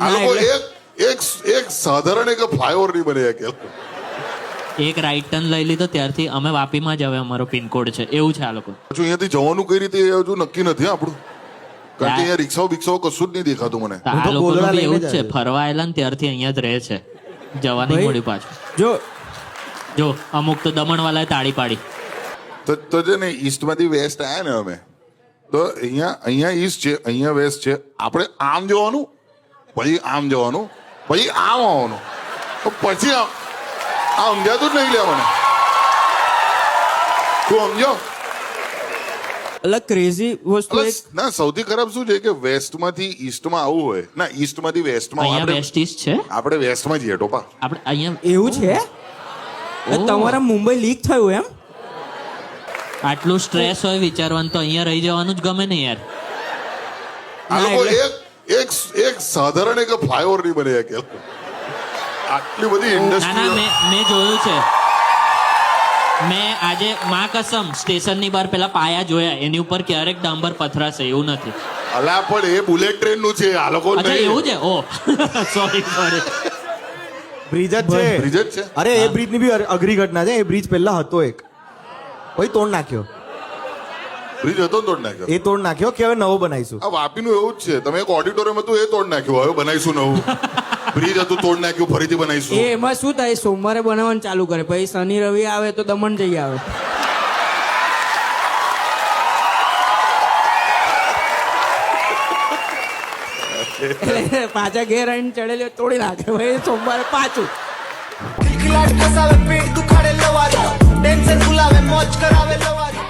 આ લોકો એક સાધારણ એક ફ્લાયઓવર નહીં બને કે એક રાઈટ ટર્ન લઈ લીધો ત્યારથી અમે વાપીમાં જ હવે અમારો પિનકોડ છે એવું છે આ લોકો. હજુ અહીંયાથી જવાનું કઈ રીતે એ હજુ નક્કી નથી આપણું, કારણ કે અહીંયા રિક્ષાઓ બિક્ષાઓ કશું જ નહીં દેખાતું મને. આ લોકોનું બી એવું જ છે, ફરવા આવેલા ને ત્યારથી અહીંયા જ રહે છે, જવા નહીં મળ્યું પાછું. જો અમુક તો દમણવાલાએ તાળી પાડી. તો છે ને ઈસ્ટમાંથી વેસ્ટ આવ્યા ને અમે, તો અહીંયા ઈસ્ટ છે, અહીંયા વેસ્ટ છે. આપણે આમ જવાનું, પછી આમ જવાનું, પછી આમ આવવાનું, પછી આ સમજાતું જ નહીં લે મને. તું સમજો એટલે ક્રેઝી વસ્તુ ના. સૌથી ખરાબ શું છે કે વેસ્ટમાંથી ઈસ્ટમાં આવવું હોય, ના ઈસ્ટમાંથી વેસ્ટમાં અહીંયા વેસ્ટ ઈસ્ટ છે, આપણે વેસ્ટમાં જઈએ ટોપા. આપણે અહીંયા એવું છે. તમારા મુંબઈ લીક થયું એમ? આટલું સ્ટ્રેસ હોય વિચારવાનું તો અહીંયા રહી જવાનું જ ગમે ને યાર. આ લોકો એક સાધારણ એક ફ્લાયઓવર નહીં બને કે આટલી બધી ના ઇન્ડસ્ટ્રી. મેં જોયું છે, મેં આજે માં કસમ સ્ટેશનની બહાર પેલા પાયા જોયા, એની ઉપર ક્યારેક ડાંબર પથરાશે એવું નથી. અલા પણ એ બુલેટ ટ્રેન નું છે, આ લોકો અચ્છા એવું છે. ઓ સોરી બ્રિજ જ છે. બ્રિજ જ છે. અરે એ બ્રિજ ની બી અઘરી ઘટના છે. એ બ્રિજ પહેલા હતો એક, પછી તોડ નાખ્યો. બ્રિજ હતો ને તોડ નાખ્યો. એ તોડ નાખ્યો કે હવે નવો બનાવીશું. આ વાપીનું એવું જ છે. તમે એક ઓડિટોરિયમ હતું એ તોડ નાખ્યું, હવે બનાવીશું નવું. બ્રિજ હતું તોડ નાખ્યું, ફરીથી બનાવીશું. એમાં શું થાય, સોમવારે બનાવવાનું ચાલુ કરે, પછી શનિ રવિ આવે તો દમણ જઈ આવે. એટલે પાછા ઘેર આવીને ચડેલી તોડી નાખે, ભાઈ સોમવારે પાછું. ખિલખિલાટ કસાવે, પેટ દુખાડે લવારી, ટેન્શન ભૂલાવે, મોજ કરાવે લવારી.